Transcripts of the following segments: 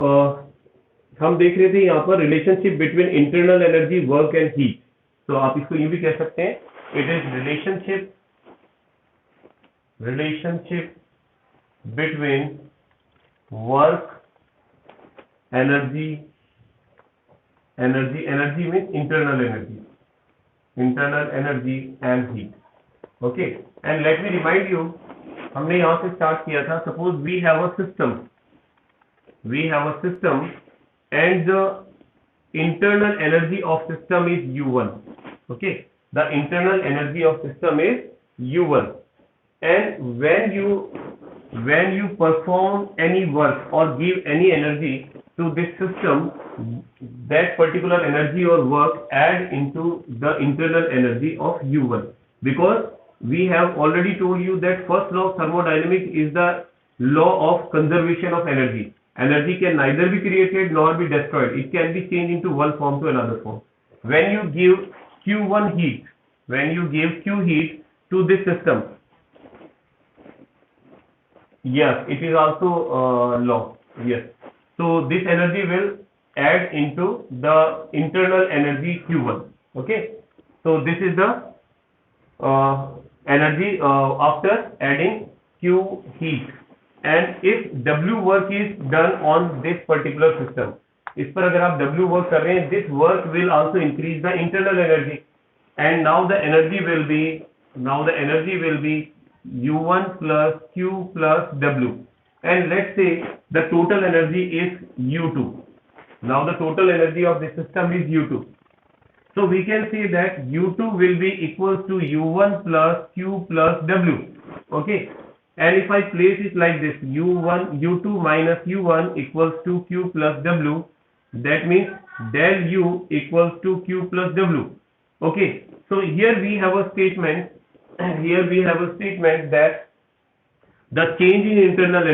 हम देख रहे थे यहाँ पर relationship between internal energy, work and heat. तो आप इसको यूं भी कह सकते हैं, it is relationship between work, energy means internal energy and heat. Okay, and let me remind you, हमने यहां से स्टार्ट किया था। Suppose we have a system and the internal energy of system is U1. Okay, the internal energy of system is U1, and when you perform any work or give any energy to this system, that particular energy or work add into the internal energy of U1, because we have already told you that first law of thermodynamics is the law of conservation of energy. Energy can neither be created nor be destroyed. It can be changed into one form to another form. When you give Q1 heat, Q heat to this system, yes, it is also law. Yes, so this energy will add into the internal energy Q1. Okay, so this is the energy after adding Q heat. And if W work is done on this particular system, इस पर अगर आप W work कर रहे हैं, this work will also increase the internal energy, and now the energy will be U1 plus Q plus W, and let's say the total energy is U2. Now the total energy of this system is U2. So we can say that U2 will be equals to U1 plus Q plus W. Okay. And if I place it like this, U2 minus U1 equals to Q plus W, that means del U equals to Q plus W. Okay, so here we have a statement, that the change in internal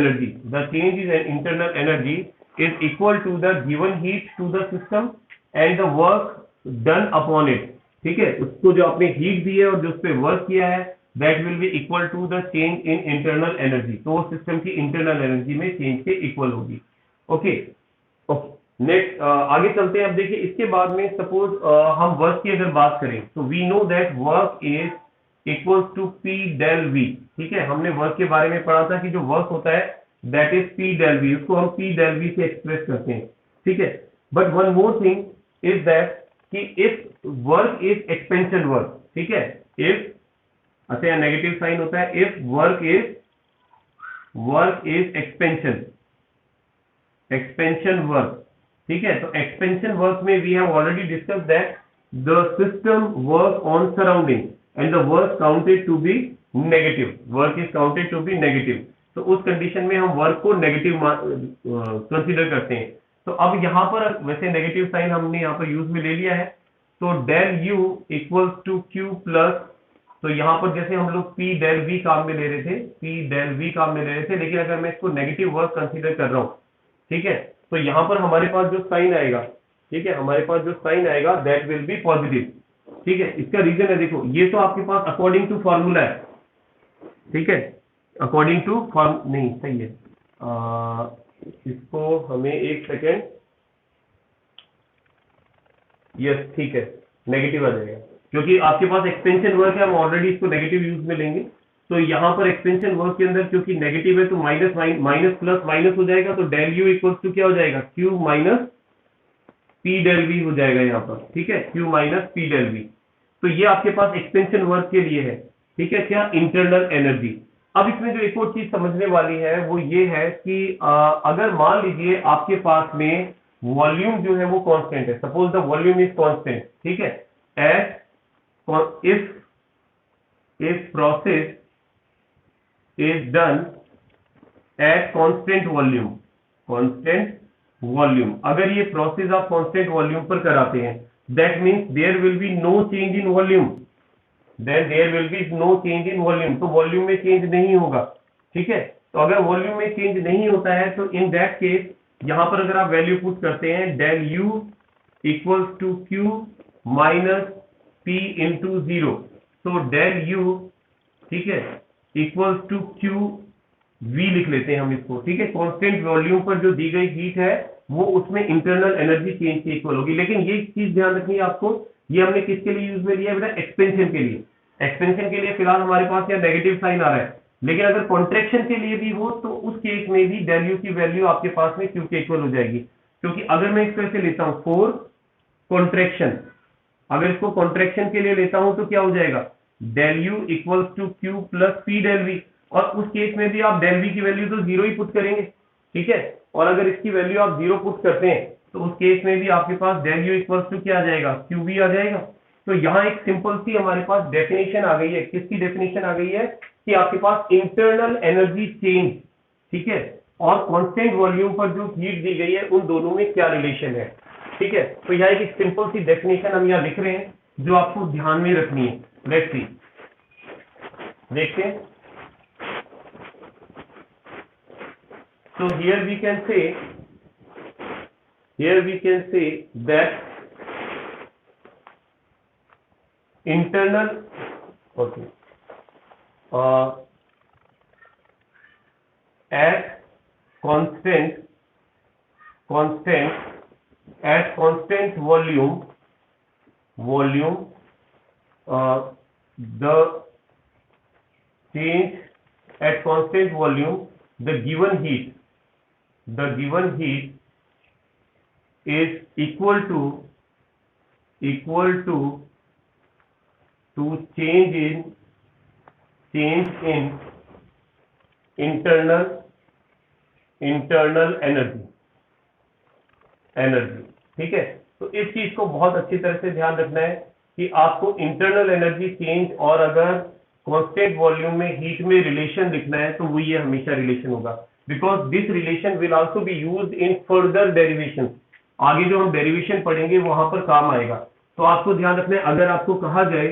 energy is equal to the given heat to the system and the work done upon it. ठीक है, उसको जो आपने heat दी है और जो उस पर वर्क किया है, that will be equal to the change in internal energy. तो सिस्टम की इंटरनल एनर्जी में चेंज के इक्वल होगी। ओके, नेक्स्ट आगे चलते हैं। अब देखिए, इसके बाद में सपोज हम वर्क की अगर बात करें, तो we know that work is equal to P del V. ठीक है, हमने वर्क के बारे में पढ़ा था कि जो वर्क होता है that is P del V, उसको हम पी डेल वी से एक्सप्रेस करते हैं। ठीक है, but one more thing is that कि if work is expansion work, ठीक है, इफ अच्छा नेगेटिव साइन होता है, if work is expansion work. ठीक है, तो एक्सपेंशन वर्क में we have already discuss that the system work on surrounding and the work counted to be negative. तो उस कंडीशन में हम वर्क को नेगेटिव कंसीडर करते हैं। तो अब यहां पर वैसे नेगेटिव साइन हमने यहां पर यूज में ले लिया है, तो del U equals to Q plus, तो यहां पर जैसे हम लोग P डेल V काम में ले रहे थे, लेकिन अगर मैं इसको नेगेटिव वर्क कंसीडर कर रहा हूं, ठीक है, तो यहां पर हमारे पास जो साइन आएगा, ठीक है, दैट विल बी पॉजिटिव। ठीक है, इसका रीजन है, देखो ये तो आपके पास अकॉर्डिंग टू फॉर्मूला है। ठीक है, अकॉर्डिंग टू फॉर्म नहीं सही है, इसको हमें एक सेकेंड, यस ठीक है, नेगेटिव आ जाएगा क्योंकि आपके पास एक्सपेंशन वर्क है, हम ऑलरेडी इसको नेगेटिव यूज में लेंगे। तो यहां पर एक्सपेंशन वर्क के अंदर क्योंकि नेगेटिव है तो माइनस प्लस माइनस हो जाएगा, तो डेल यू इक्वल टू क्या हो जाएगा, Q minus P del V हो जाएगा यहाँ पर। ठीक है, Q minus P del V. तो ये आपके पास एक्सपेंशन वर्क के लिए है। ठीक है, क्या इंटरनल एनर्जी। अब इसमें जो एक और चीज समझने वाली है वो ये है कि अगर मान लीजिए आपके पास में वॉल्यूम जो है वो कांस्टेंट है, suppose the volume is constant. ठीक है, eight if process is done at constant volume, अगर ये प्रोसेस आप कांस्टेंट वॉल्यूम पर कराते हैं, that means there will be no change in volume, तो वॉल्यूम में चेंज नहीं होगा। ठीक है, तो अगर वॉल्यूम में चेंज नहीं होता है तो इन दैट केस यहां पर अगर आप वैल्यू पुट करते हैं, del U equals to Q minus P into 0, तो डेल यू, ठीक है, इक्वल्स टू क्यू वी लिख लेते हैं हम इसको। ठीक है, कांस्टेंट वॉल्यूम पर जो दी गई हीट है वो उसमें इंटरनल एनर्जी चेंज के इक्वल होगी। लेकिन ये चीज ध्यान रखनी है आपको, ये हमने किसके लिए यूज में लिया है बेटा, एक्सपेंशन के लिए। एक्सपेंशन के लिए फिलहाल हमारे पास यहाँ नेगेटिव साइन आ रहा है, लेकिन अगर कॉन्ट्रेक्शन के लिए भी हो तो उस केस में भी del u की वैल्यू आपके पास में q के इक्वल हो जाएगी। क्योंकि अगर मैं इस तरह से लेता हूं फॉर कॉन्ट्रेक्शन, अगर इसको कॉन्ट्रेक्शन के लिए लेता हूं तो क्या हो जाएगा, del u equals to q plus p del v। और उस केस में भी आप del v की वैल्यू तो जीरो ही पुट करेंगे, ठीक है। और अगर इसकी वैल्यू आप जीरो पुट करते हैं तो उस केस में भी आपके पास del u इक्वल्स टू क्या आ जाएगा, qv आ जाएगा। तो यहाँ एक सिंपल सी हमारे पास डेफिनेशन आ गई है। किसकी डेफिनेशन आ गई है कि आपके पास इंटरनल एनर्जी चेंज, ठीक है, और कांस्टेंट वॉल्यूम पर जो हीट दी गई है उन दोनों में क्या रिलेशन है, ठीक है। तो यहाँ एक सिंपल सी डेफिनेशन हम यहाँ लिख रहे हैं जो आपको ध्यान में रखनी है। लेट्स सी, देखते हैं। So here we can say that internal, okay, at constant volume, the change at constant volume, the given heat is equal to change in internal energy, ठीक है। तो इस चीज को बहुत अच्छी तरह से ध्यान रखना है कि आपको इंटरनल एनर्जी चेंज और अगर कांस्टेंट वॉल्यूम में हीट में रिलेशन लिखना है तो वो ये हमेशा रिलेशन होगा, because this relation will also B used in further derivation. आगे जो हम डेरिवेशन पढ़ेंगे वहां पर काम आएगा। तो आपको ध्यान रखना है, अगर आपको कहा जाए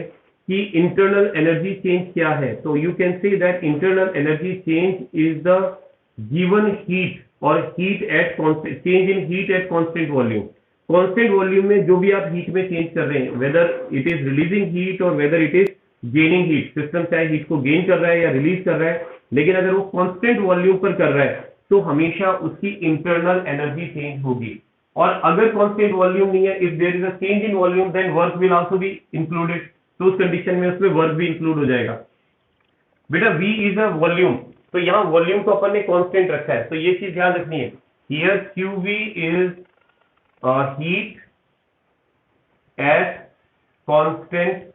कि इंटरनल एनर्जी चेंज क्या है, तो you can say that internal energy change is the given heat और heat at change in heat at constant volume. Constant volume में जो भी आप हीट में चेंज कर रहे हैं, whether it is releasing heat और whether it is gaining heat, system चाहे हीट को गेन कर रहा है या रिलीज कर रहा है, लेकिन अगर वो कांस्टेंट वॉल्यूम पर कर रहा है तो हमेशा उसकी इंटरनल एनर्जी चेंज होगी। और अगर कांस्टेंट वॉल्यूम नहीं है, if there is a change in volume then work will also be included. तो उस कंडीशन में उसमें वर्क भी इंक्लूड हो जाएगा। बेटा V इज अ वॉल्यूम, तो यहाँ वॉल्यूम को अपन ने कांस्टेंट रखा है, तो ये चीज ध्यान रखनी है। Here QV is heat at constant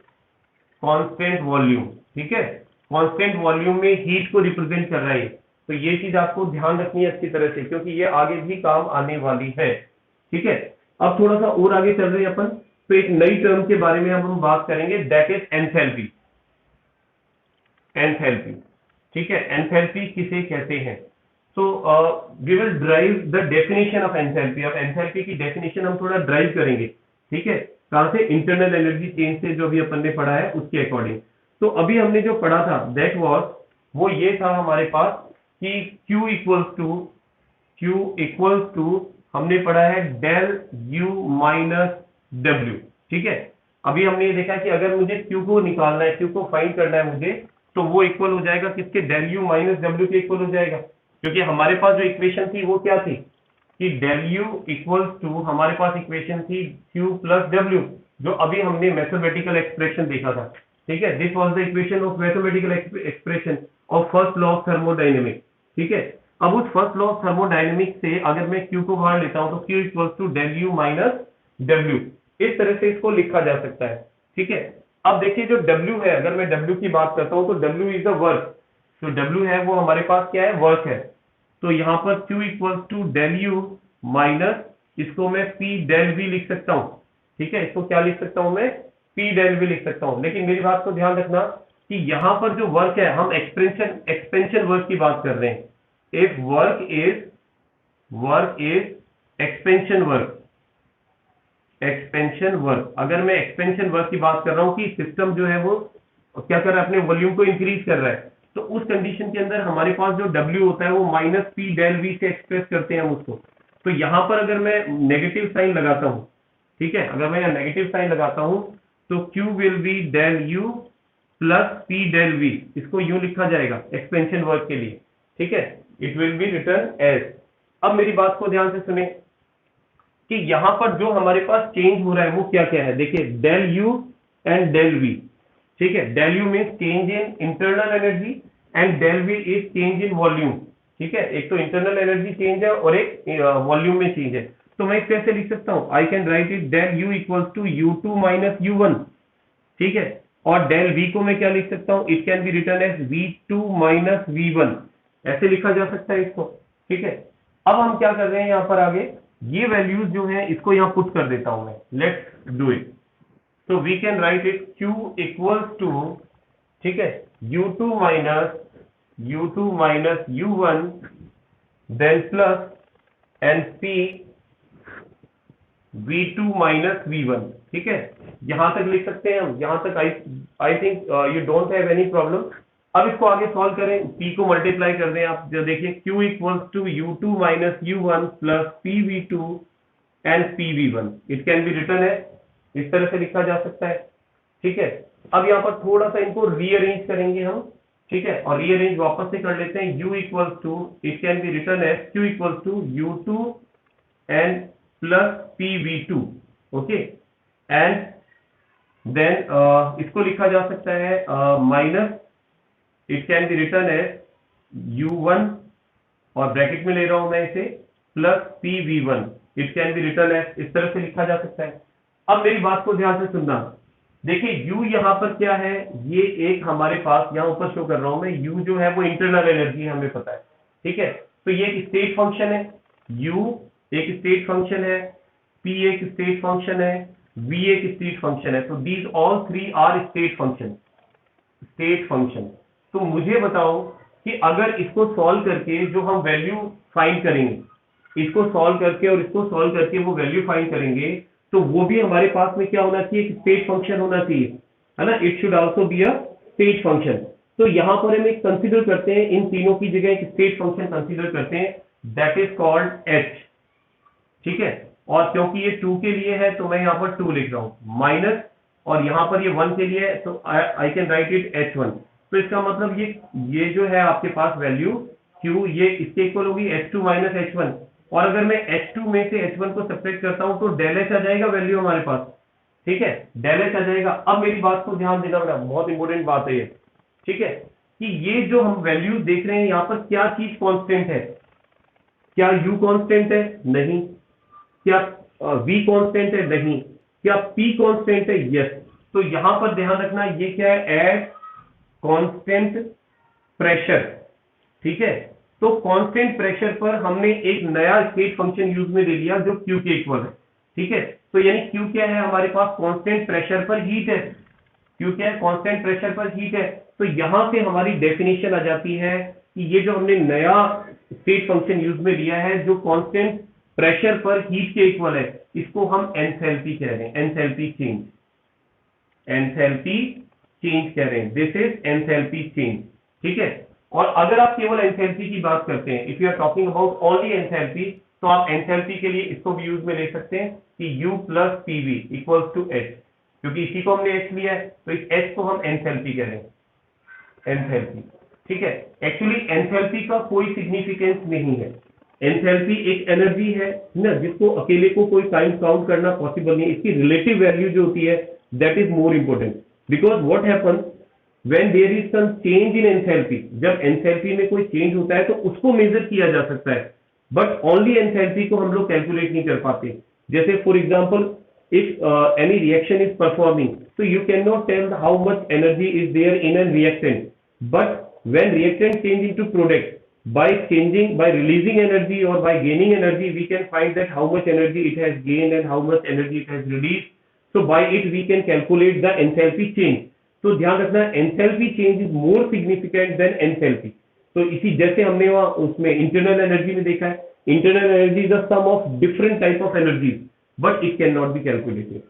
volume, ठीक है। कांस्टेंट वॉल्यूम में हीट को रिप्रेजेंट कर रहा है, तो ये चीज आपको ध्यान रखनी है अच्छी तरह से, क्योंकि ये आगे भी काम आने वाली है, ठीक है। अब थोड़ा सा और आगे चल रहे हैं अपन, तो एक नई टर्म के बारे में हम बात करेंगे, दैट इज एंथैल्पी। ठीक है, एंथैल्पी किसे कहते हैं। तो we will drive the definition of enthalpy. अब एंथैल्पी की डेफिनेशन हम थोड़ा ड्राइव करेंगे, ठीक है, कहां से, इंटरनल एनर्जी चेंज से, जो भी अपन ने पढ़ा है उसके अकॉर्डिंग। तो अभी हमने जो पढ़ा था दैट वाज, वो ये था हमारे पास कि Q इक्वल्स टू हमने पढ़ा है डेल U माइनस W, ठीक है। अभी हमने ये देखा कि अगर मुझे Q को निकालना है, Q को फाइंड करना है मुझे, तो वो इक्वल हो जाएगा किसके, डेल U माइनस W के इक्वल हो जाएगा। क्योंकि हमारे पास जो इक्वेशन थी वो क्या थी कि डेल U इक्वल्स टू, हमारे पास इक्वेशन थी Q प्लस W, जो अभी हमने मैथमेटिकल एक्सप्रेशन देखा था, ठीक है। This was the equation of mathematical expression of first law of thermodynamics, ठीक है। अब उस फर्स्ट लॉ ऑफ थर्मोडायनेमिक्स से अगर मैं Q को बाहर लेता हूं तो Q equals to del U minus W, इस तरह से इसको लिखा जा सकता है, ठीक है। अब देखिए जो W है, अगर मैं W की बात करता हूं तो W इज द वर्क, तो W है वो हमारे पास क्या है, वर्क है। तो यहाँ पर Q equals to del U minus, इसको मैं P डेल V लिख सकता हूँ, ठीक है। इसको क्या लिख सकता हूँ मैं, P डेल V लिख सकता हूँ। लेकिन मेरी बात को ध्यान रखना कि यहाँ पर जो वर्क है, हम एक्सपेंशन वर्क की बात कर रहे हैं। If work is expansion work, अगर मैं एक्सपेंशन वर्क की बात कर रहा हूँ कि सिस्टम जो है वो क्या कर रहा है, अपने वॉल्यूम को इंक्रीज कर रहा है, तो उस कंडीशन के अंदर हमारे पास जो W होता है वो माइनस P डेल V से एक्सप्रेस करते हैं हम उसको। तो यहाँ पर अगर मैं नेगेटिव साइन लगाता हूँ, ठीक है, अगर मैं यहाँ नेगेटिव साइन लगाता हूँ तो Q will be del U plus P del V, इसको यूं लिखा जाएगा एक्सपेंशन वर्क के लिए, ठीक है। It will be written as. अब मेरी बात को ध्यान से सुने, कि यहाँ पर जो हमारे पास चेंज हो रहा है वो क्या क्या है। देखिए del U and del V, ठीक है। Del U means change in internal energy and del V is change in volume, ठीक है। एक तो इंटरनल एनर्जी चेंज है और एक वॉल्यूम में चेंज है। तो मैं कैसे लिख सकता हूँ, I can write it del U equals to U two minus U one, ठीक है। और डेल वी को मैं क्या लिख सकता हूँ, it can be written as V two minus V one, ऐसे लिखा जा सकता है इसको, ठीक है। अब हम क्या कर रहे हैं यहाँ पर आगे, ये वैल्यूज जो है इसको यहाँ पुट कर देता हूं मैं, लेट्स डू इट। तो we can write it Q equals to, ठीक है, U2 minus U1 then plus and P V2 minus V1, ठीक है। यहां तक लिख सकते हैं हम, यहां तक I think you don't have any problem. अब इसको आगे सॉल्व करें, P को मल्टीप्लाई कर दें आप, जो देखिए Q equals to U2 minus U1 plus PV2 and PV1, it can be written है, इस तरह से लिखा जा सकता है, ठीक है। अब यहाँ पर थोड़ा सा इनको रीअरेंज करेंगे हम, ठीक है, और रीअरेंज वापस से कर लेते हैं। U equals to, it can be written as Q equals to U2 and plus PV2, okay. And then इसको लिखा जा सकता है minus, it can be written as U1 और ब्रैकेट में ले रहा हूं मैं इसे, plus PV1, it can be written as, इस तरह से लिखा जा सकता है। अब मेरी बात को ध्यान से सुनना, देखिए U यहाँ पर क्या है, ये एक हमारे पास यहाँ ऊपर शो कर रहा हूं मैं, U जो है वो इंटरनल एनर्जी हमें पता है, ठीक है। तो ये एक स्टेट फंक्शन है, U एक स्टेट फंक्शन है, P एक स्टेट फंक्शन है, V एक स्टेट फंक्शन है। तो these all three are state function, state function. तो मुझे बताओ कि अगर इसको सॉल्व करके जो हम वैल्यू फाइंड करेंगे, इसको सॉल्व करके और इसको सॉल्व करके वो वैल्यू फाइंड करेंगे, तो वो भी हमारे पास में क्या होना चाहिए, एक स्टेट फंक्शन होना चाहिए, है ना। It should also be a state function. तो यहां पर हम एक कंसीडर करते हैं, इन तीनों की जगह एक स्टेट फंक्शन कंसीडर करते हैं, दैट इज कॉल्ड H, ठीक है। और क्योंकि ये 2 के लिए है तो मैं यहाँ पर 2 लिख रहा हूं माइनस, और यहाँ पर ये 1 के लिए है तो आई कैन राइट इट H1। तो इसका मतलब ये जो है आपके पास वैल्यू Q, ये इसके इक्वल होगी H2 माइनस H1। और अगर मैं H2 में से H1 को सब्ट्रैक्ट करता हूं तो डेल H आ जाएगा वैल्यू हमारे पास, ठीक है, डेल H आ जाएगा। अब मेरी बात को ध्यान देना बेटा, बहुत इंपॉर्टेंट बात है ये, ठीक है, कि ये जो हम वैल्यू देख रहे हैं यहाँ पर क्या चीज कांस्टेंट है, क्या U कांस्टेंट है, नहीं। क्या V कांस्टेंट है, नहीं। क्या P कांस्टेंट है, यस। तो यहां पर ध्यान रखना, ये क्या है, एट कांस्टेंट प्रेशर, ठीक है। तो कांस्टेंट प्रेशर पर हमने एक नया स्टेट फंक्शन यूज में ले लिया जो Q के इक्वल है, ठीक है। तो यानी Q क्या है हमारे पास, कांस्टेंट प्रेशर पर हीट है, Q क्या है, कांस्टेंट प्रेशर पर हीट है। तो यहां से हमारी डेफिनेशन आ जाती है कि ये जो हमने नया स्टेट फंक्शन यूज में लिया है जो कांस्टेंट प्रेशर पर हीट के इक्वल है, इसको हम एंथैल्पी कह रहे हैं, एंथैल्पी चेंज, एंथैल्पी चेंज कह रहे हैं, दिस इज एंथैल्पी चेंज, ठीक है। और अगर आप केवल एंथैल्पी की बात करते हैं, if you are talking about only enthalpy, तो आप एंथैल्पी के लिए इसको भी यूज में ले सकते हैं कि U plus PV equals to H, क्योंकि इसी को हमने H लिया है तो इस H को हम एंथैल्पी कह रहे हैं, एंथैल्पी, ठीक है। एक्चुअली एंथैल्पी का कोई सिग्निफिकेंस नहीं है, एंथैल्पी एक एनर्जी है ना, जिसको अकेले को कोई टाइम काउंट करना पॉसिबल नहीं है। इसकी रिलेटिव वैल्यू जो होती है that is more important, because what happens when there is some change in enthalpy, जब एंथैल्पी में कोई चेंज होता है तो उसको मेजर किया जा सकता है, बट ओनली एंथैल्पी को हम लोग कैलकुलेट नहीं कर पाते। जैसे for example if any reaction is performing, so you cannot tell how much energy is there in a reactant, but when reactant change into product, by changing, by releasing energy or by gaining energy, we can find that how much energy it has gained and how much energy it has released. So by it we can calculate the enthalpy change. तो ध्यान रखना, enthalpy change is more significant than enthalpy. तो इसी जैसे हमने वहाँ उसमें internal energy में देखा है, internal energy is the sum of different type of energies, but it can not be calculated,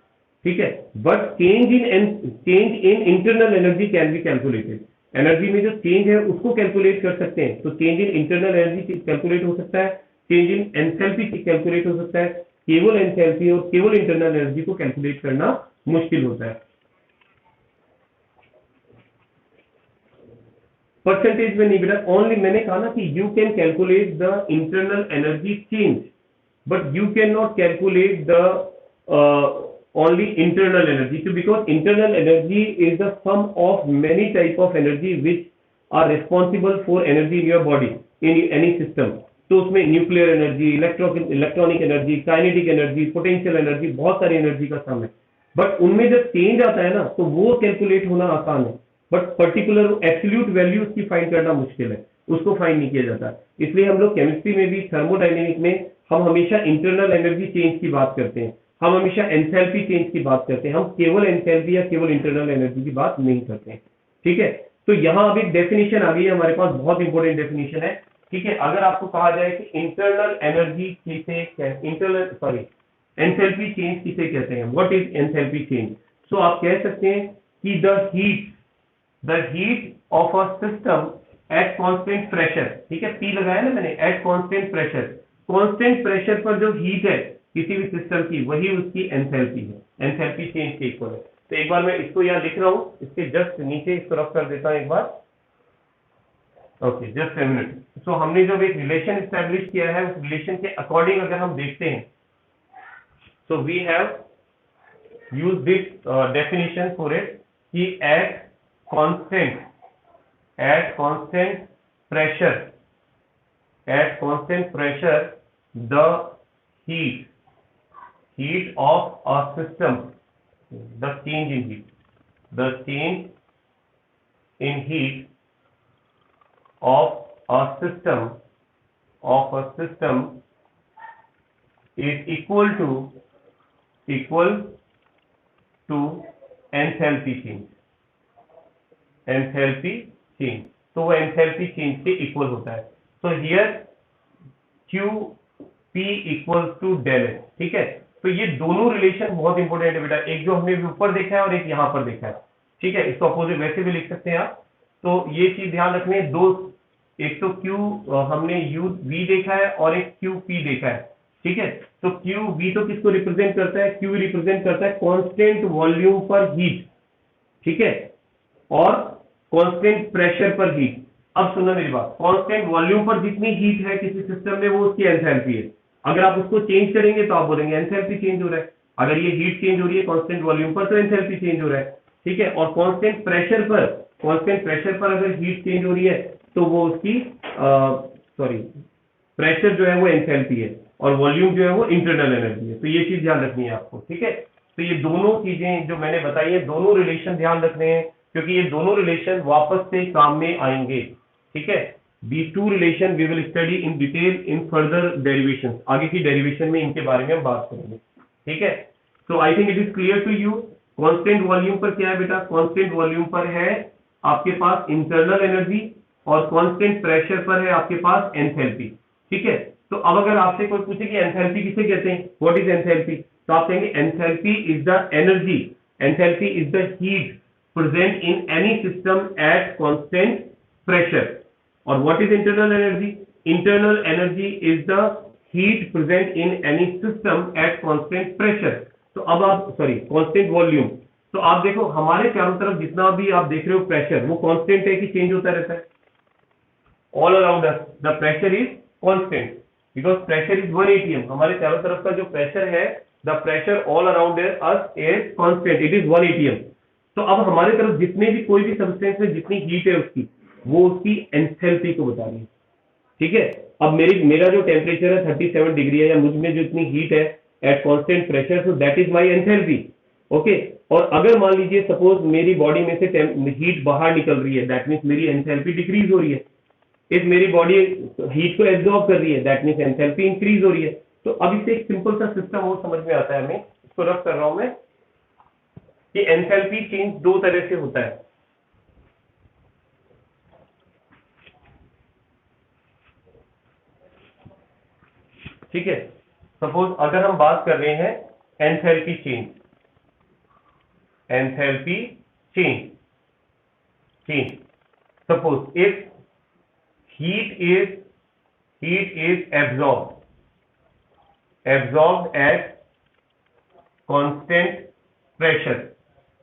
ठीक है। But change in internal energy can be calculated, energy में जो चेंज है उसको कैलकुलेट कर सकते हैं। तो change in internal energy calculate हो सकता है, चेंज इन एंथैल्पी कैलकुलेट हो सकता है, केवल एंथैल्पी और केवल इंटरनल एनर्जी को कैलकुलेट करना मुश्किल होता है। परसेंटेज में नहीं बेटा, ओनली मैंने कहा ना कि you can calculate the internal energy change, but you cannot calculate the only internal energy. So because internal energy is the sum of many type of energy which are responsible for energy in your body in any system. तो उसमें nuclear energy, electronic energy, kinetic energy, potential energy, बहुत सारी energy का सम है. But उनमें जब change आता है ना तो वो कैलकुलेट होना आसान है, बट पर्टिकुलर एब्सोल्यूट वैल्यू उसकी फाइंड करना मुश्किल है, उसको फाइंड नहीं किया जाता. इसलिए हम लोग केमिस्ट्री में भी, थर्मोडाइनेमिक में हम हमेशा इंटरनल एनर्जी चेंज की बात करते हैं, हम हमेशा एंथैल्पी चेंज की बात करते हैं, हम केवल एंथैल्पी या केवल इंटरनल एनर्जी की बात नहीं करते हैं. ठीक है, तो यहाँ अब एक डेफिनेशन आ गई है हमारे पास, बहुत इंपॉर्टेंट डेफिनेशन है. ठीक है, अगर आपको कहा जाए कि इंटरनल एनर्जी किसे एंथैल्पी चेंज किसे कहते हैं, व्हाट इज एंथैल्पी चेंज, सो आप कह सकते हैं कि the heat of a system eight constant pressure. ठीक है, पी लगाया ना मैंने, eight constant pressure. Constant pressure पर जो हीट है किसी भी सिस्टम की, वही उसकी एंथैल्पी है, एंथैल्पी चेंज के इक्वल है. तो एक बार मैं इसको यहाँ लिख रहा हूँ, इसके जस्ट नीचे इसको रफ कर देता हूँ एक बार. Okay, just a minute. So हमने जब एक रिलेशन एस्टेब्लिश किया है, उस रिलेशन के अकॉर्डिंग अगर हम देखते हैं, so we have use this definition for it कि at constant pressure the heat of a system, the change in heat of a system is equal to enthalpy change. तो वो एंथैल्पी चेंज के equal होता है. So here QP equals to del H. ठीक है, तो ये दोनों रिलेशन बहुत इंपॉर्टेंट है बेटा, एक जो हमने ऊपर देखा है और एक यहाँ पर देखा है. ठीक है, इसको अपोजिट वैसे भी लिख सकते हैं आप. तो ये चीज ध्यान रखनी है, दो, एक तो Q हमने UV देखा है और एक QP देखा है. ठीक है, तो QV तो किसको रिप्रेजेंट करता है, Q रिप्रेजेंट करता है कांस्टेंट वॉल्यूम पर हीट. ठीक है, और कांस्टेंट प्रेशर पर हीट. अब सुनना मेरी बात, कांस्टेंट वॉल्यूम पर जितनी हीट है किसी सिस्टम में, वो उसकी एंथैल्पी है. अगर आप उसको चेंज करेंगे तो आप बोलेंगे एंथैल्पी चेंज हो रहा है. अगर ये हीट चेंज हो रही है कांस्टेंट वॉल्यूम पर, तो एंथैल्पी चेंज हो रहा है. ठीक है, और कांस्टेंट प्रेशर पर अगर हीट चेंज हो रही है तो वो उसकी प्रेशर जो है वो एंथैल्पी है, और वॉल्यूम जो है वो इंटरनल एनर्जी है. तो ये चीज ध्यान रखनी है आपको. ठीक है, तो ये दोनों चीजें जो मैंने बताई है, दोनों रिलेशन ध्यान रखने हैं, क्योंकि ये दोनों रिलेशन वापस से काम में आएंगे. ठीक है, these two relation we will study in detail in further derivations. आगे की डेरिवेशन में इनके बारे में हम बात करेंगे. ठीक है, so I think it is clear to you. Constant volume पर क्या है बेटा, कांस्टेंट वॉल्यूम पर है आपके पास इंटरनल एनर्जी, और कांस्टेंट प्रेशर पर है आपके पास एंथैल्पी. ठीक है, तो अब अगर आपसे कोई पूछे कि एंथैल्पी किसे कहते हैं, व्हाट इज एंथैल्पी, तो आप कहेंगे enthalpy is the energy, enthalpy is the heat present in any system at constant pressure. Or what is internal energy? Internal energy is the heat present in any system at constant pressure. तो अब आप constant volume. तो आप देखो हमारे चारों तरफ जितना भी आप देख रहे हो प्रेशर, वो कांस्टेंट है कि चेंज होता रहता है? All around us the pressure is constant because pressure is 1 atm. हमारे चारों तरफ का जो प्रेशर है, the pressure all around us is constant, it is 1 atm. तो अब हमारे तरफ जितने भी कोई भी सब्सटेंस में जितनी हीट है उसकी, वो उसकी एंथैल्पी को बता रही है. ठीक है, अब मेरा जो टेम्परेचर है 37 डिग्री है, या मुझ में जो इतनी हीट है eight constant pressure, so that is my enthalpy. Okay, और अगर मान लीजिए सपोज मेरी बॉडी में से हीट बाहर निकल रही है, दैट मीन्स मेरी एंथैल्पी डिक्रीज हो रही है. इफ मेरी बॉडी हीट को एब्जॉर्ब कर रही है, दैट मीन्स एंथैल्पी इंक्रीज हो रही है. तो अब इससे एक सिंपल सा सिस्टम वो समझ में आता है हमें, इसको रफ कर रहा हूं मैं, कि एंथैल्पी चेंज दो तरह से होता है. ठीक है, सपोज अगर हम बात कर रहे हैं enthalpy change, suppose if heat is absorbed eight constant pressure.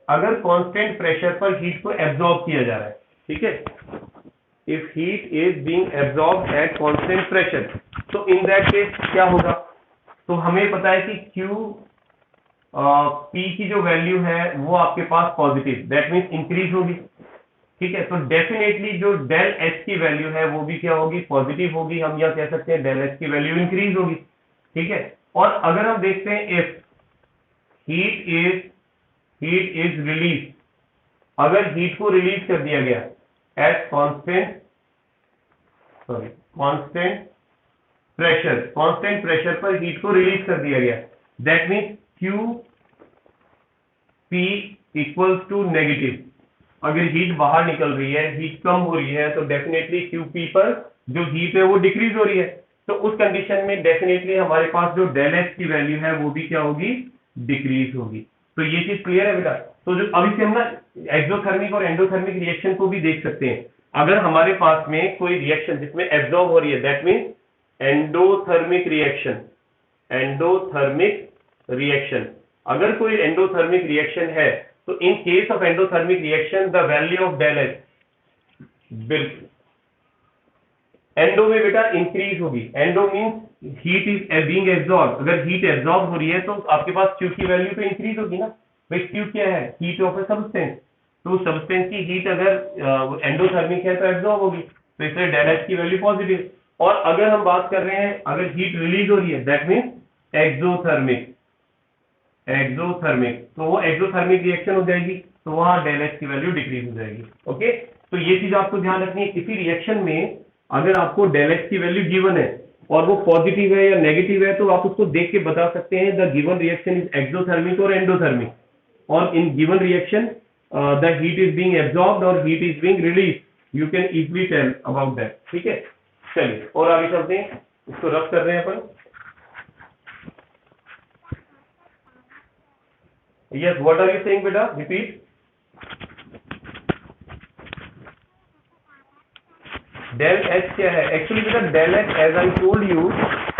अगर कांस्टेंट प्रेशर पर हीट को एब्जॉर्ब किया जा रहा है. ठीक है, if heat is being absorbed eight constant pressure, तो इन दैट केस क्या होगा, तो हमें पता है कि Q P की जो वैल्यू है वो आपके पास पॉजिटिव, दैट मीन्स इंक्रीज होगी। ठीक है, तो डेफिनेटली जो डेल एच की वैल्यू है वो भी क्या होगी, पॉजिटिव होगी। हम यह कह सकते हैं डेल एच की वैल्यू इंक्रीज होगी। ठीक है, और अगर हम देखते हैं इफ हीट इज रिलीज, अगर हीट को रिलीज कर दिया गया एट कांस्टेंट प्रेशर पर हीट को रिलीज कर दिया गया, that means Q P equals to negative. अगर हीट बाहर निकल रही है, हीट कम हो रही है, तो डेफिनेटली क्यूपी पर जो हीट है वो डिक्रीज हो रही है। तो उस कंडीशन में डेफिनेटली हमारे पास जो डेल एच की वैल्यू है वो भी क्या होगी, डिक्रीज होगी। तो ये चीज क्लियर है बेटा। तो जो अभी से हम ना एक्सोथर्मिक और एंडोथर्मिक रिएक्शन को भी देख सकते हैं। अगर हमारे पास में कोई रिएक्शन जिसमें एब्जॉर्ब हो रही है, दैट मीन्स एंडोथर्मिक रिएक्शन। अगर कोई एंडोथर्मिक रिएक्शन है, तो in case of endothermic reaction the value of del H बिल्कुल एंडो में बेटा इंक्रीज होगी। Endo means heat is being absorb. अगर हीट एब्जॉर्ब हो रही है तो आपके पास क्यू की वैल्यू तो इंक्रीज होगी ना। भाई क्यू क्या है, हीट ऑफ ए सब्सटेंस। तो सब्सटेंस की हीट अगर एंडोथर्मिक है तो एब्जॉर्ब होगी, तो इसलिए डेल एच की वैल्यू पॉजिटिव। और अगर हम बात कर रहे हैं अगर हीट रिलीज हो रही है, दैट मीन्स एक्सोथर्मिक, तो वो एक्सोथर्मिक रिएक्शन हो जाएगी, तो वहां डेल एच की वैल्यू डिक्रीज हो जाएगी। ओके, तो ये चीज आपको ध्यान रखनी है। किसी रिएक्शन में अगर आपको डेल एच की वैल्यू गिवन है और वो पॉजिटिव है या नेगेटिव है, तो आप उसको देख के बता सकते हैं the given reaction is exothermic और एंडोथर्मिक, और in given reaction the heat is being absorbed और heat is being release, you can easily tell about that. ठीक है, चलिए और आगे चलते हैं, इसको रफ कर रहे हैं अपन। Yes, what are you saying बेटा, repeat. डेल एच क्या है एक्चुअली बेटा? Del H as I told you,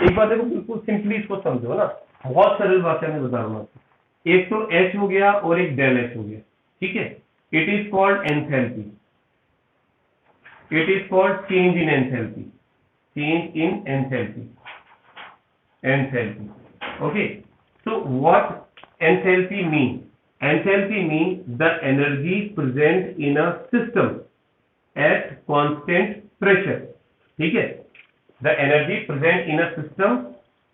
एक बात देखो बिल्कुल सिंपली इसको समझो ना, बहुत सरल भाषा में बता रहा हूँ आपको। एक तो एच हो गया और एक डेल एच हो गया। ठीक है, it is called enthalpy, it is called change in enthalpy. Okay, so what enthalpy means? Enthalpy means the energy present in a system at constant pressure. ठीक है, the energy present in a system,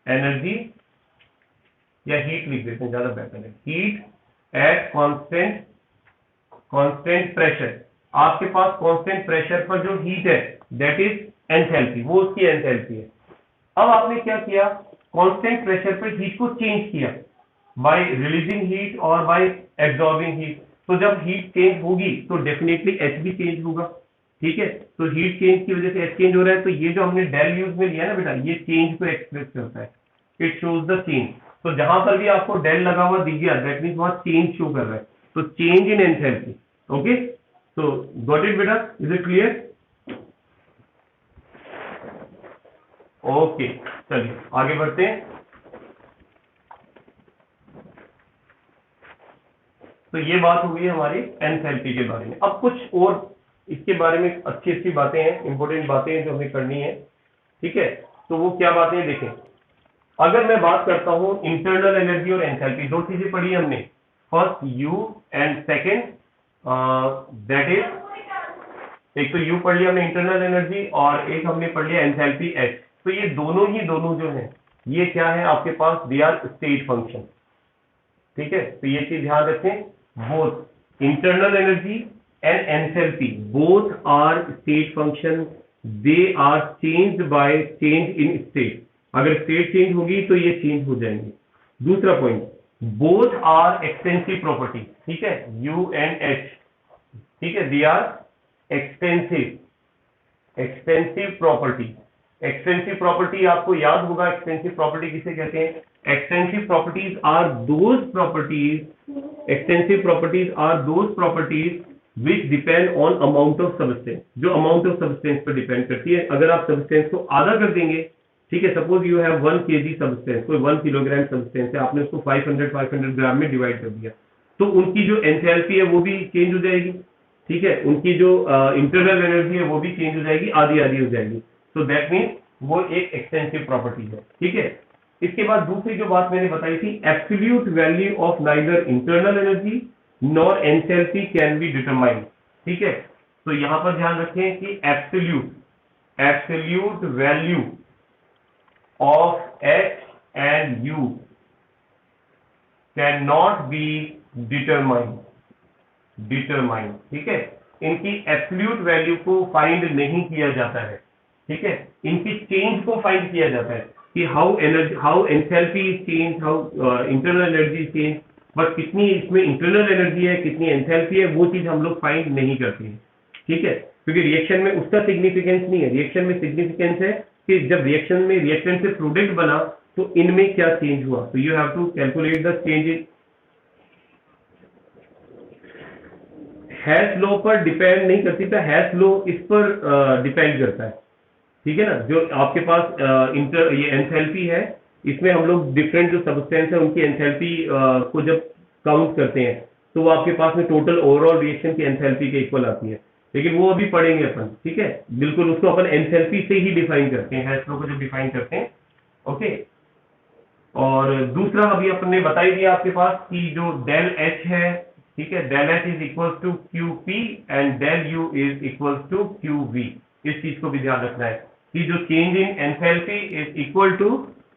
energy या heat लिख देते हैं, ज्यादा बेहतर है, heat at constant pressure। आपके पास constant pressure पर जो heat है that is enthalpy, वो उसकी enthalpy है। अब आपने क्या किया, constant pressure पर heat को change किया बाय रिलीजिंग हीट और बाय एब्जॉर्बिंग हीट। तो जब हीट चेंज होगी तो डेफिनेटली एच भी चेंज होगा। ठीक है, तो हीट चेंज की वजह से एच चेंज हो रहा है, तो ये जो हमने डेल यूज में लिया ना बेटा, ये चेंज को एक्सप्रेस करता है, इट शोज द चेंज। तो जहां पर भी आपको डेल लगा हुआ दिख गया, दैट मींस वहां चेंज शो कर रहा है, तो चेंज इन एंथैल्पी। ओके, तो गॉट इट बेटा, इज इट क्लियर? ओके, चलिए आगे बढ़ते हैं। तो ये बात हो गई हमारी एंथैल्पी के बारे में। अब कुछ और इसके बारे में अच्छी अच्छी बातें हैं, इंपॉर्टेंट बातें हैं जो हमें करनी है। ठीक है, तो वो क्या बातें हैं देखें। अगर मैं बात करता हूं इंटरनल एनर्जी और एंथैल्पी, दो चीजें पढ़ी हमने, first you and second that is, एक तो यू पढ़ लिया हमने इंटरनल एनर्जी और एक हमने पढ़ लिया एंथैल्पी एच। तो ये दोनों जो है ये क्या है आपके पास, दे आर स्टेट फंक्शन। ठीक है, तो ये चीज ध्यान रखें, both internal energy and enthalpy both are state function, they are changed by change in state। अगर state change होगी तो ये change हो जाएंगे। दूसरा point, both are extensive property। ठीक है, U and H, ठीक है, they are extensive property। Extensive property आपको याद होगा, एक्सटेंसिव प्रॉपर्टी किसे कहते हैं? Extensive properties are those properties which depend on amount of substance, जो अमाउंट ऑफ सब्सटेंस पर डिपेंड करती है। अगर आप सब्सटेंस को आधा कर देंगे, ठीक है, suppose you have 1 kg substance, कोई 1 किलोग्राम सब्सटेंस है, आपने उसको 500 ग्राम में डिवाइड कर दिया, तो उनकी जो एंथैल्पी है वो भी चेंज हो जाएगी। ठीक है, उनकी जो इंटरनल एनर्जी है वो भी चेंज हो जाएगी, आधी आधी हो जाएगी। तो दैट मीन्स वो एक एक्सटेंसिव प्रॉपर्टी है। ठीक है, इसके बाद दूसरी जो बात मैंने बताई थी, absolute value of neither internal energy nor enthalpy can be determined. ठीक है, तो यहां पर ध्यान रखें कि absolute value of H and you can not be determined. ठीक है, इनकी एब्सोल्यूट वैल्यू को फाइंड नहीं किया जाता है। ठीक है, इनकी चेंज को फाइंड किया जाता है कि how enthalpy is change, how internal energy is change, but कितनी इसमें इंटरनल एनर्जी है, कितनी एंथैल्पी है, वो चीज हम लोग फाइंड नहीं करते हैं। ठीक है, क्योंकि रिएक्शन में उसका सिग्निफिकेंस नहीं है। रिएक्शन में सिग्निफिकेंस है कि जब रिएक्शन में रिएक्टेंट से प्रोडक्ट बना तो इनमें क्या चेंज हुआ। तो you have to calculate the change in Hess law पर डिपेंड नहीं करती था, हैश लॉ इस पर डिपेंड करता है। ठीक है ना, जो आपके पास ये एंथैल्पी है, इसमें हम लोग डिफरेंट जो सब्सटेंस है उनकी एंथैल्पी को जब काउंट करते हैं तो वो आपके पास में टोटल ओवरऑल रिएक्शन की एंथैल्पी के इक्वल आती है। लेकिन वो अभी पढ़ेंगे अपन। ठीक है, बिल्कुल उसको अपन एंथैल्पी से ही डिफाइन करते हैं, हैश लॉ को जब डिफाइन करते हैं। ओके, और दूसरा अभी अपन ने बता ही दिया आपके पास कि जो डेल एच है, ठीक है, del H is equal to Q P and del U is equal to Q V. इस चीज को भी ध्यान रखना है कि जो change in enthalpy is equal to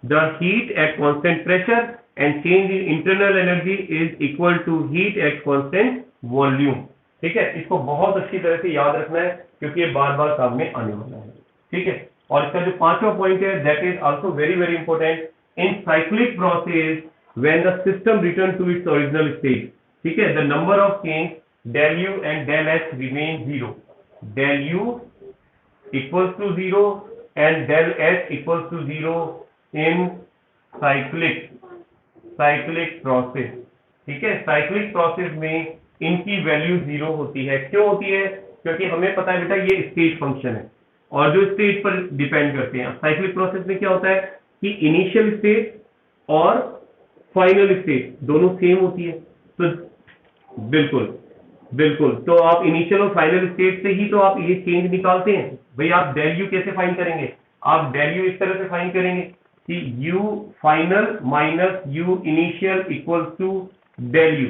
the heat at constant pressure and change in internal energy is equal to heat at constant volume. ठीक है, इसको बहुत अच्छी तरह से याद रखना है क्योंकि ये बार बार काम में आने वाला है। ठीक है, और इसका जो पांचवा पॉइंट है, that is also very very important in cyclic process when the system return to its original state. ठीक है, the number of change del u and del h remain zero. Del u equals to zero and del h equals to zero in cyclic process. ठीक है, cyclic process में इनकी value zero होती है। क्यों होती है? क्योंकि हमें पता है बेटा ये स्टेट फंक्शन है और जो स्टेट पर डिपेंड करते हैं। साइक्लिक प्रोसेस में क्या होता है कि इनिशियल स्टेट और फाइनल स्टेट दोनों सेम होती है। तो बिल्कुल, तो आप इनिशियल और फाइनल स्टेट से ही तो आप ये चेंज निकालते हैं। भाई आप डेल यू कैसे फाइंड करेंगे? आप डेल यू इस तरह से फाइंड करेंगे कि U final minus U initial equals to del U.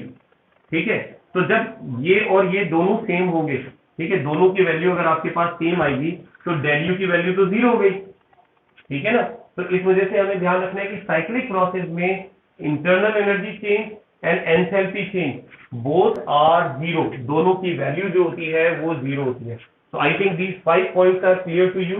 ठीक है, तो जब ये और ये दोनों सेम होंगे, ठीक है, दोनों की वैल्यू अगर आपके पास सेम आएगी तो डेल यू की वैल्यू तो जीरो हो गई। ठीक है ना, तो इस वजह से हमें ध्यान रखना है कि साइक्लिक प्रोसेस में internal energy change and enthalpy change both are zero. दोनों की वैल्यू जो होती है वो जीरो होती है। तो I think these 5 points are clear to you.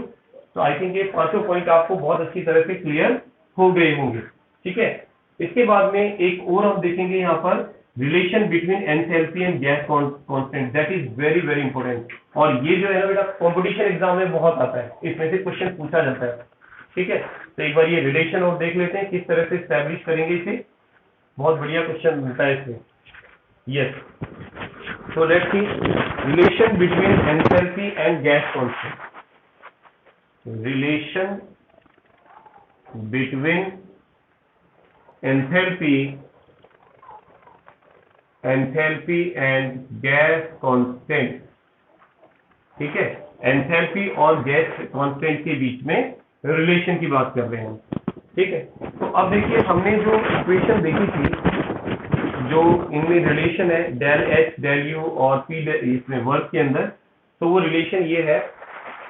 तो आई थिंक ये पांचों पॉइंट आपको बहुत अच्छी तरह से क्लियर हो गए होंगे। ठीक है, इसके बाद में एक और हम देखेंगे यहाँ पर relation between enthalpy and gas constant, that is very very important. और ये जो है ना बेटा कॉम्पिटिशन एग्जाम में बहुत आता है, इसमें से क्वेश्चन पूछा जाता है। ठीक है, तो एक बार ये रिलेशन और देख लेते हैं किस तरह से एस्टैब्लिश करेंगे इसे। बहुत बढ़िया क्वेश्चन मिलता है इसमें। Yes, so let's see relation between enthalpy and gas constant. Relation between enthalpy and gas constant. ठीक है, एंथैल्पी और गैस कांस्टेंट के बीच में रिलेशन की बात कर रहे हैं हम। ठीक है, तो अब देखिए हमने जो इक्वेशन देखी थी, जो इनमें रिलेशन है डेल एच डेल यू और पी इसमें वर्क के अंदर, तो वो रिलेशन ये है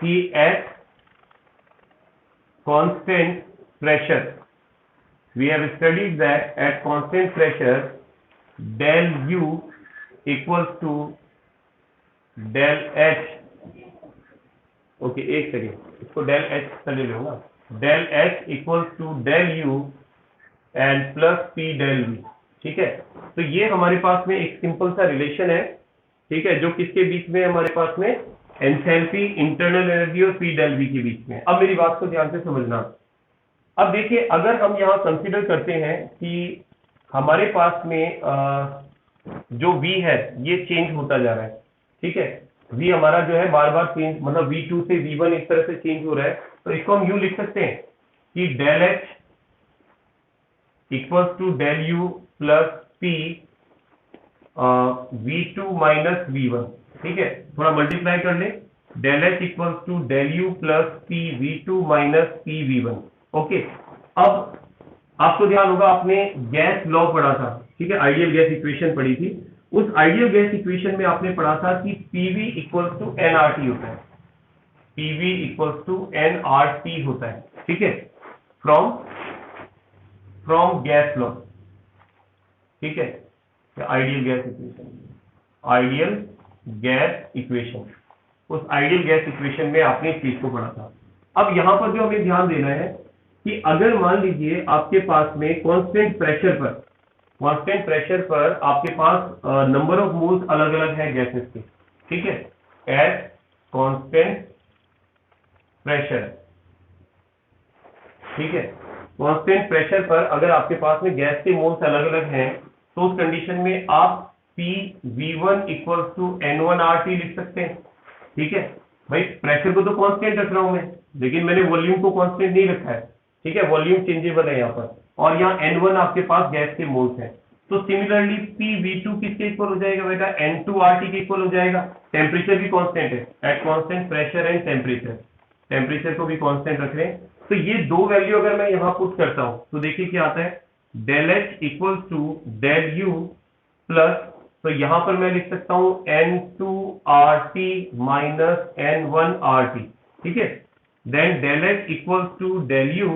कि at constant pressure we have studied that at constant pressure del U equals to del H. Okay, एक सेकेंड, इसको डेल एच चले लूंगा। Del H equals to del U and plus P del V. ठीक है, तो ये हमारे पास में एक सिंपल सा रिलेशन है। ठीक है, जो किसके बीच में हमारे पास में एंथैल्पी, इंटरनल एनर्जी और पी डेल वी के बीच में। अब मेरी बात को ध्यान से समझना। अब देखिए अगर हम यहाँ कंसीडर करते हैं कि हमारे पास में जो V है ये चेंज होता जा रहा है। ठीक है, V हमारा जो है बार बार चेंज, मतलब V2 से V1 इस तरह से चेंज हो रहा है। तो इसको हम यूं लिख सकते हैं कि del H equals to del U plus P V2 minus V1। ठीक है, थोड़ा मल्टीप्लाई कर ले, del H equals to del U plus P V2 minus P V1। Okay, अब आपको ध्यान होगा आपने गैस लॉ पढ़ा था, ठीक है, आइडियल गैस इक्वेशन पढ़ी थी। उस आइडियल गैस इक्वेशन में आपने पढ़ा था कि पीवी इक्वल्स टू एनआरटी होता है, पीवी इक्वल्स टू एनआरटी होता है, ठीक है, फ्रॉम गैस लॉ, ठीक है, ideal gas equation, ideal gas equation, उस आइडियल गैस इक्वेशन में आपने इस चीज को पढ़ा था। अब यहां पर जो हमें ध्यान देना है कि अगर मान लीजिए आपके पास में कांस्टेंट प्रेशर पर आपके पास नंबर ऑफ मोल्स अलग अलग है गैसेस के, ठीक है, एट कांस्टेंट प्रेशर, ठीक है, कांस्टेंट प्रेशर पर अगर आपके पास में गैस के मोल्स अलग अलग हैं तो उस कंडीशन में आप PV1 इक्वल्स टू N1RT लिख सकते हैं, ठीक है। भाई प्रेशर को तो कांस्टेंट रख रहा हूं मैं, लेकिन मैंने वॉल्यूम को कांस्टेंट नहीं रखा है, ठीक है, वॉल्यूम चेंजेबल है यहाँ पर, और यहाँ N1 आपके पास गैस के मोल्स हैं। तो सिमिलरली PV2 किसके इक्वल हो जाएगा बेटा, N2RT के इक्वल हो जाएगा। टेम्परेचर भी कांस्टेंट है, eight constant pressure and temperature को भी कांस्टेंट रख रहे हैं। तो ये दो वैल्यू अगर मैं यहाँ पुट करता हूं तो देखिए क्या आता है, del H equals to del U plus, तो यहां पर मैं लिख सकता हूं N2RT माइनस N1RT, ठीक है, then del H equals to del U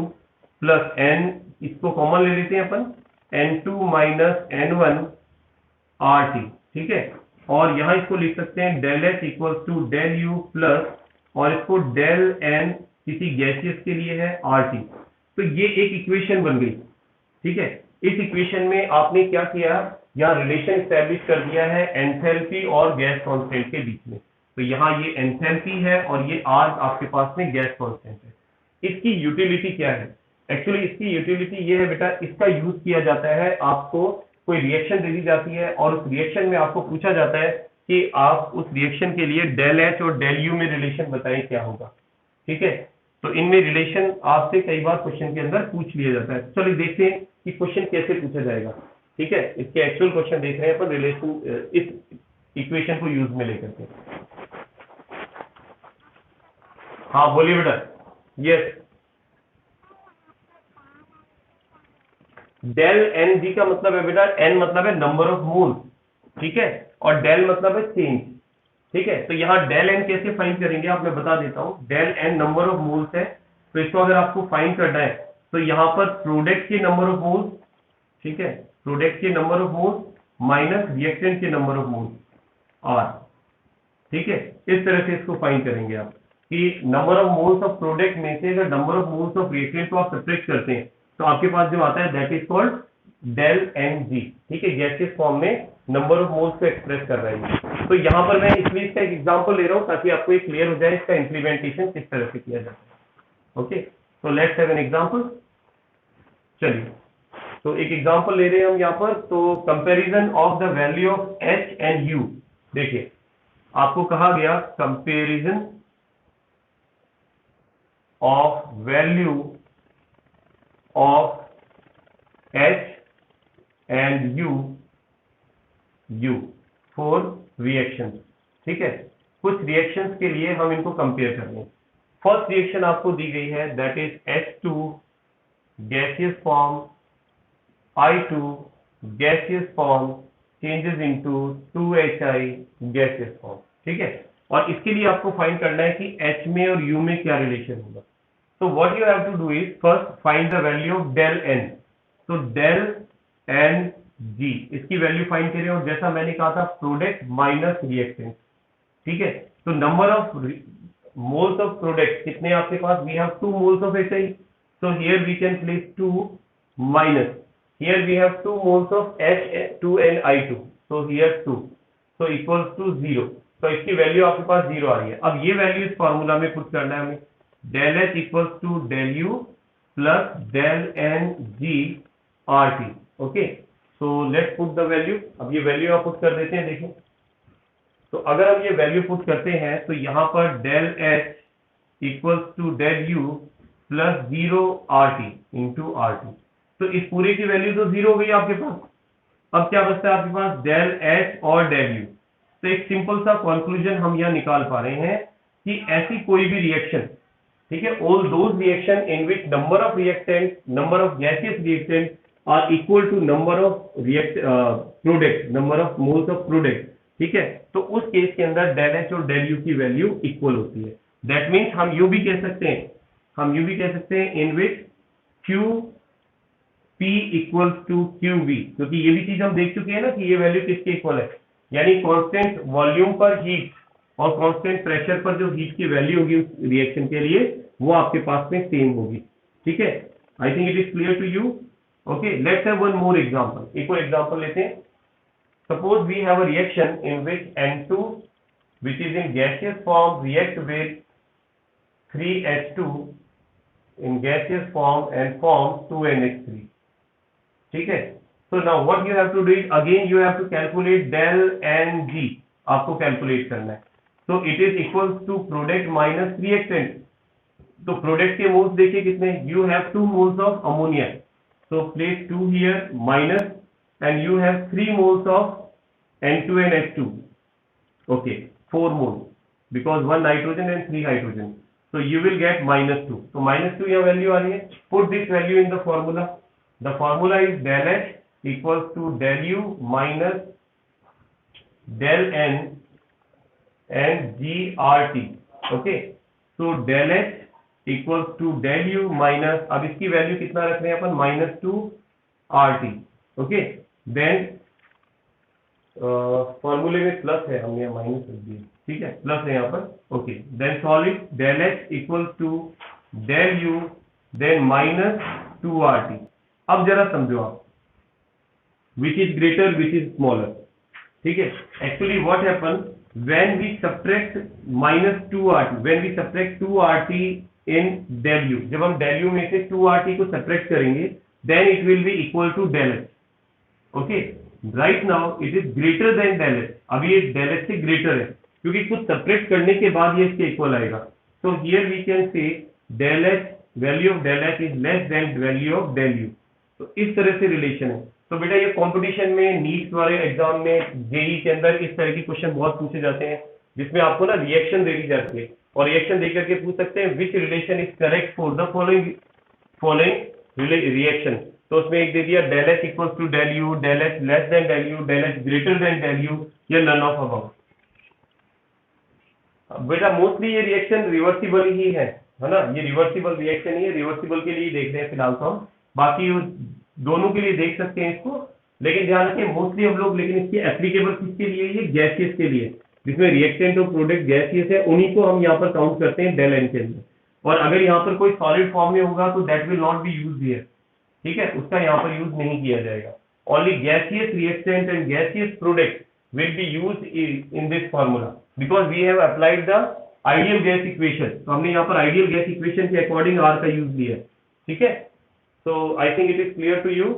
plus N, इसको कॉमन ले लेते हैं अपन, N2 माइनस N1RT, ठीक है, और यहां इसको लिख सकते हैं del H equals to del U plus, और इसको डेल एन किसी गैसियस के लिए है RT। तो ये एक इक्वेशन बन गई, ठीक है। इस इक्वेशन में आपने क्या किया, यहाँ रिलेशन एस्टेब्लिश कर दिया है एंथैल्पी और गैस कांस्टेंट के बीच में। तो यहाँ ये एंथैल्पी है और ये R आपके पास में गैस कांस्टेंट है। इसकी यूटिलिटी क्या है, एक्चुअली इसकी यूटिलिटी ये है बेटा, इसका यूज किया जाता है, आपको कोई रिएक्शन दे दी जाती है और उस रिएक्शन में आपको पूछा जाता है कि आप उस रिएक्शन के लिए डेल एच और डेल यू में रिलेशन बताएं क्या होगा, ठीक है। तो इनमें रिलेशन आपसे कई बार क्वेश्चन के अंदर पूछ लिया जाता है। चलिए देखते हैं कि क्वेश्चन कैसे पूछा जाएगा, ठीक है। इसके एक्चुअल क्वेश्चन देख रहे हैं अपन रिलेशन, इस इक्वेशन को यूज में लेकर के। हाँ बोलिए बेटा। यस, डेल एन जी का मतलब है बेटा, एन मतलब है नंबर ऑफ मोल्स, ठीक है, और डेल मतलब है चेंज, ठीक है। तो यहाँ डेल एन कैसे फाइंड करेंगे आप, मैं बता देता हूँ। Del N number of moles है, तो इसको अगर आपको फाइंड करना है तो यहाँ पर प्रोडक्ट के नंबर ऑफ मोल्स, ठीक है, प्रोडक्ट के number of moles minus reactant के नंबर ऑफ मोल्स आर, ठीक है। इस तरह से इसको फाइंड करेंगे आप कि number of moles of product में से अगर number of moles of reactant को आप सब्ट्रैक्ट करते हैं तो आपके पास जो आता है that is called del N G, ठीक है। गैसियस फॉर्म में नंबर ऑफ मोल्स को एक्सप्रेस कर रहे हैं। तो यहाँ पर मैं इसलिए इसका एक एग्जांपल ले रहा हूँ ताकि आपको ये क्लियर हो जाए इसका इंप्लीमेंटेशन किस तरह से किया जाता है। ओके, तो लेट्स हैव एन एग्जांपल। चलिए, तो एक एग्जांपल ले रहे हैं हम यहाँ पर। तो comparison of the value of H and you. देखिए आपको कहा गया comparison of value of H and you for reactions, ठीक है। कुछ रिएक्शंस के लिए हम इनको कंपेयर कर लें। फर्स्ट रिएक्शन आपको दी गई है that is H2 gaseous form, I2 gaseous form changes into 2HI gaseous form, ठीक है। और इसके लिए आपको फाइंड करना है कि H में और U में क्या रिलेशन होगा। तो what you have to do is first find the value of del N. तो डेल एन जी इसकी वैल्यू फाइंड करें, और जैसा मैंने कहा था प्रोडक्ट माइनस रिएक्टेंट, ठीक है। तो number of moles of product कितने आपके पास, we have 2 moles of HI, so here we can place 2 minus, here we have 2 moles of H2 and I2, so here 2, so equals to 0। तो इसकी value आपके पास 0 आ रही है। अब ये वैल्यू इस फॉर्मूला में पुट करना है हमें, del H equals to del U plus del N G R T. Okay, so let's put the value. अब ये वैल्यू आप पुट कर देते हैं। देखिए, तो अगर हम ये वैल्यू पुट करते हैं तो यहाँ पर del H equals to del U plus 0 RT into RT। तो इस पूरे की वैल्यू तो 0 हो गई आपके पास। अब क्या बचता है आपके पास, डेल H और डेल U। तो एक सिंपल सा कंक्लूजन हम यह निकाल पा रहे हैं कि ऐसी कोई भी रिएक्शन, ठीक है, all those reaction in which number of reactant, number of gaseous reactant are equal to number of product, number of moles of product, ठीक है, तो उस केस के अंदर डेल एच और डेल यू की वैल्यू इक्वल होती है। दैट मीन्स हम यूं भी कह सकते हैं in which Q P equals to Q V, क्योंकि ये भी चीज हम देख चुके हैं ना कि ये वैल्यू किसके इक्वल है, यानी कांस्टेंट वॉल्यूम पर हीट और कांस्टेंट प्रेशर पर जो हीट की वैल्यू होगी उस रिएक्शन के लिए वो आपके पास में सेम होगी। ठीक है, I think it is clear to you. Okay, let's have one more example, एक और एग्जांपल लेते हैं। Suppose we have a reaction in which N2 which is in gaseous form react with 3H2 in gaseous form and form 2NH3, ठीक है। so now what you have to do is again you have to calculate del and G, आपको calculate करना है। so it is equals to product minus reactant, तो product के moles देखिए कितने, you have 2 moles of ammonia, so place 2 here minus and you have 3 moles of N2 and H2, okay, 4 moles because 1 nitrogen and 3 hydrogen, so you will get -2, so -2 यहाँ value आ रही है। put this value in the formula, the formula is del H equals to del U minus del N and GRT, okay, so del H equals to del U minus, अब इसकी value कितना रख रहे हैं अपन, -2 RT, okay, then फॉर्मूले में plus है, हमने माइनस रख दिया, ठीक है, प्लस है यहाँ पर। Okay, then solid del H equal to del U then -2RT। अब जरा समझो आप, which is greater which is smaller, ठीक है। Actually what happen when we subtract -2RT, when we subtract 2RT in del U, जब हम del you में से 2RT को सब्ट्रैक्ट करेंगे then it will be equal to del H. Okay, right now it is greater than del H, अभी ये del H से greater है क्योंकि कुछ सब्ट्रैक्ट करने के बाद ये इसके इक्वल आएगा। So here we can say del H, value of del H is less than value of del U. तो इस तरह से रिलेशन है। तो बेटा ये कंपटीशन में, नीट वाले एग्जाम में, जेई के अंदर इस तरह के क्वेश्चन बहुत पूछे जाते हैं जिसमें आपको ना रिएक्शन दे दी जाती है और रिएक्शन दे करके पूछ सकते हैं which relation is correct for the following reaction. तो उसमें एक दे दिया del H equal to del U, del H less than del U, del H greater than del U, या नन ऑफ अबव। बेटा मोस्टली ये रिएक्शन रिवर्सिबल ही है ना, ये रिवर्सिबल रिएक्शन ही है, रिवर्सिबल के लिए देख रहे हैं फिलहाल तो हम, बाकी दोनों के लिए देख सकते हैं इसको, लेकिन ध्यान रखिए मोस्टली हम लोग, लेकिन इसके एप्लीकेबल किसके लिए, ये गैसियस के लिए, जिसमें रिएक्टेंट और प्रोडक्ट गैसियस है, उन्हीं को हम यहाँ पर काउंट करते हैं डेल एन के अंदर। और अगर यहाँ पर कोई सॉलिड फॉर्म में होगा तो that will not be used here, ठीक है, उसका यहाँ पर यूज नहीं किया जाएगा। Only gaseous reactant and gaseous product will be used in this formula because we have applied the ideal gas equation. तो हमने यहाँ पर आइडियल गैस इक्वेशन के अकॉर्डिंग आर का यूज लिया, ठीक है। So I think it is clear to you.